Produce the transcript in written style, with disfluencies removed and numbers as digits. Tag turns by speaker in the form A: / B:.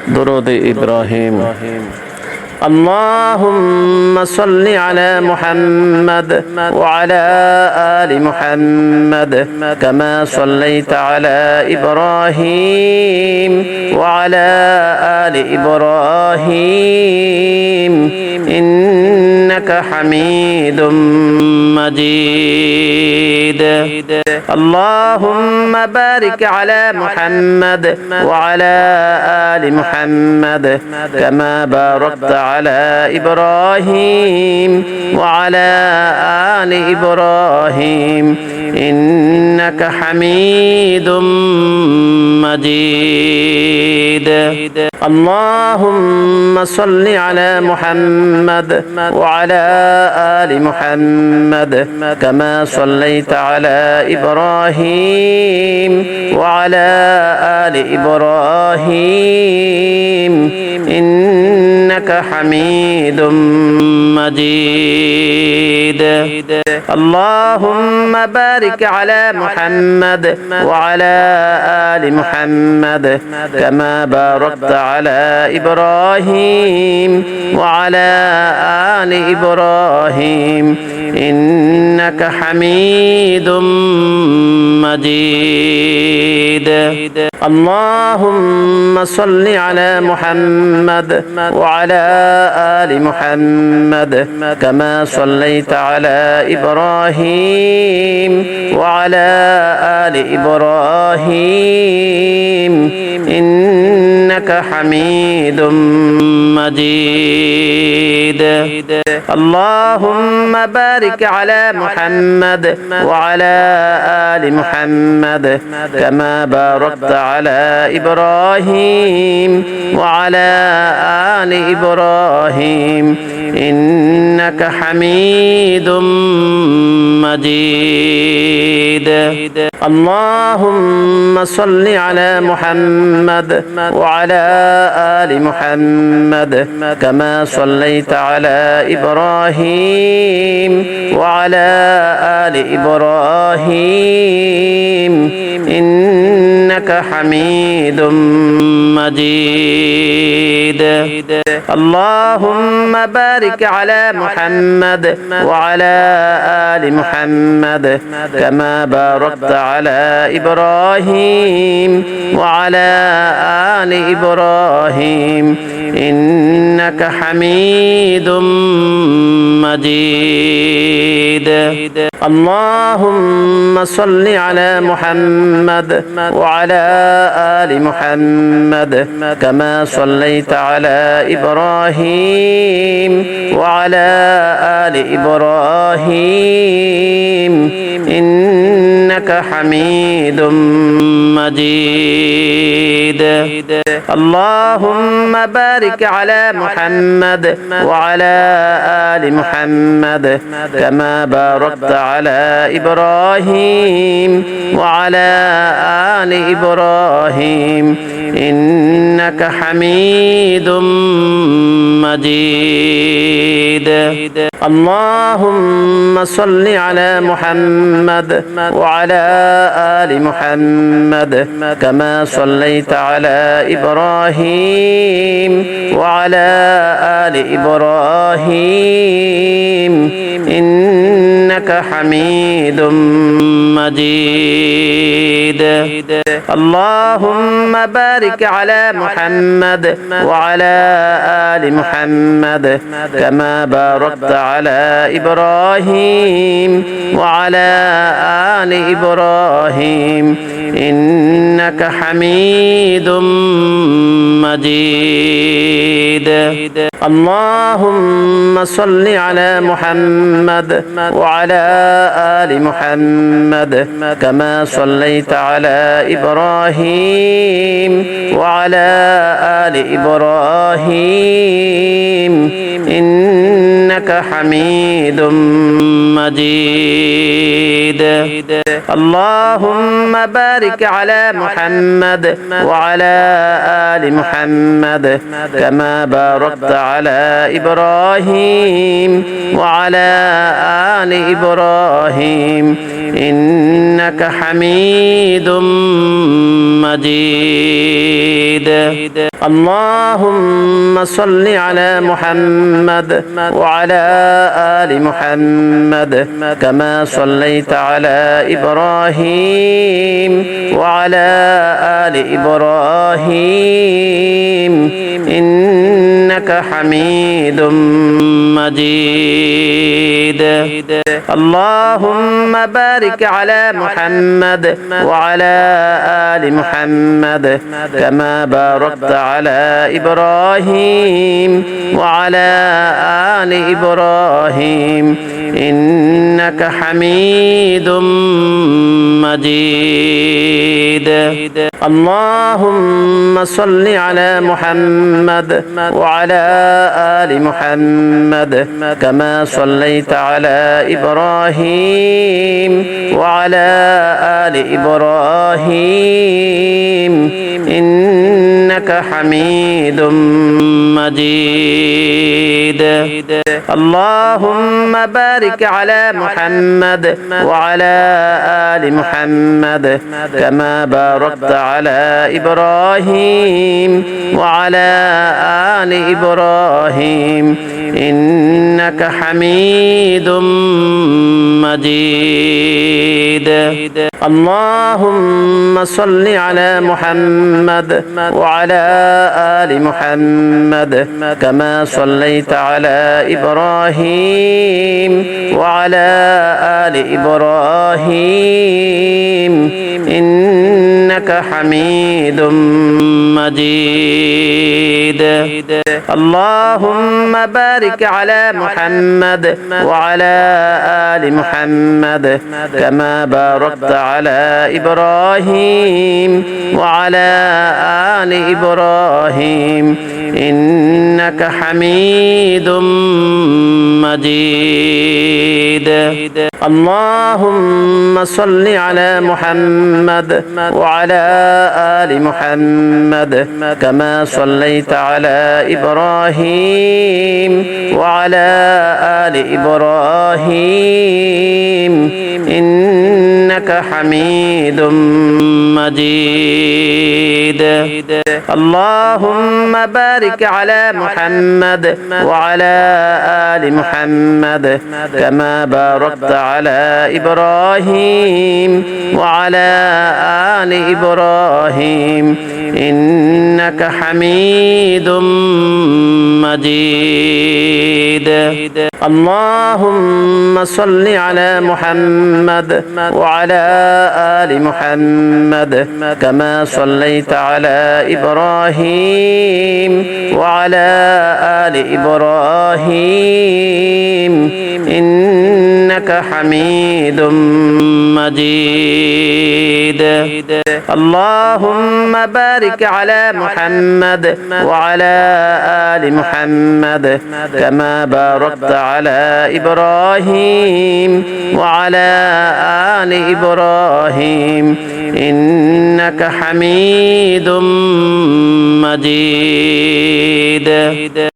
A: درود إبراهيم. اللهم صل على محمد وعلى آل محمد كما صليت على إبراهيم وعلى آل إبراهيم إنك حميد مجيد. اللهم بارك على محمد وعلى آل محمد كما باركت على إبراهيم وعلى آل إبراهيم إنك حميد مجيد. اللهم صل على محمد وعلى آل محمد كما صليت على إبراهيم وعلى آل إبراهيم إنك حميد مجيد. اللهم بارك على محمد وعلى آل محمد كما باركت على إبراهيم وعلى آل إبراهيم إنك حميد مجيد. اللهم صل على محمد وعلى آل محمد كما صليت على إبراهيم وعلى آل إبراهيم إنك حميد مجيد. اللهم بارك على محمد وعلى آل محمد كما باركت على إبراهيم وعلى آل إبراهيم إنك حميد مجيد. اللهم صل على محمد وعلى آل محمد كما صليت على إبراهيم وعلى آل إبراهيم إنك حميد مجيد. اللهم بارك على محمد وعلى آل محمد كما باركت على إبراهيم وعلى آل إبراهيم إنك حميد مجيد. اللهم صل على محمد وعلى آل محمد كما صليت على إبراهيم وعلى آل إبراهيم إنك حميد مجيد. اللهم بارك على محمد وعلى آل محمد كما باركت على إبراهيم وعلى آل إبراهيم إنك حميد مجيد. اللهم صل على محمد وعلى آل محمد كما صليت على إبراهيم وعلى آل إبراهيم إنك حميد مجيد. اللهم بارك على محمد وعلى آل محمد كما باركت على إبراهيم وعلى آل إبراهيم إنك حميد مجيد. اللهم صل على محمد وعلى آل محمد كما صليت على إبراهيم وعلى آل إبراهيم إنك حميد مجيد. اللهم بارك على محمد وعلى آل محمد كما باركت على إبراهيم وعلى آل إبراهيم إنك حميد مجيد. اللهم صل على محمد وعلى آل محمد كما صليت على إبراهيم وعلى آل إبراهيم إنك حميد مجيد. اللهم بارك على محمد وعلى آل محمد كما باركت على إبراهيم وعلى آل إبراهيم إنك حميد مجيد. اللهم صل على محمد وعلى آل محمد كما صليت على إبراهيم وعلى آل إبراهيم إنك حميد مجيد. اللهم بارك على محمد وعلى آل محمد كما باركت على إبراهيم وعلى آل إبراهيم إنك حميد مجيد. اللهم صل على محمد وعلى آل محمد كما صليت على إبراهيم وعلى آل إبراهيم إنك حميد مجيد. اللهم بارك على محمد وعلى آل محمد كما باركت على إبراهيم وعلى آل إبراهيم إنك حميد مجيد. اللهم صل على محمد وعلى آل محمد كما صليت على إبراهيم وعلى آل إبراهيم إنك حميد مجيد. اللهم بارك على محمد وعلى آل محمد كما باركت على إبراهيم وعلى آل إبراهيم إنك حميد مجيد. اللهم صل على محمد وعلى آل محمد كما صليت على إبراهيم وعلى آل إبراهيم إنك حميد مجيد. اللهم بارك على محمد وعلى آل محمد كما باركت على إبراهيم وعلى آل إبراهيم إنك حميد مجيد.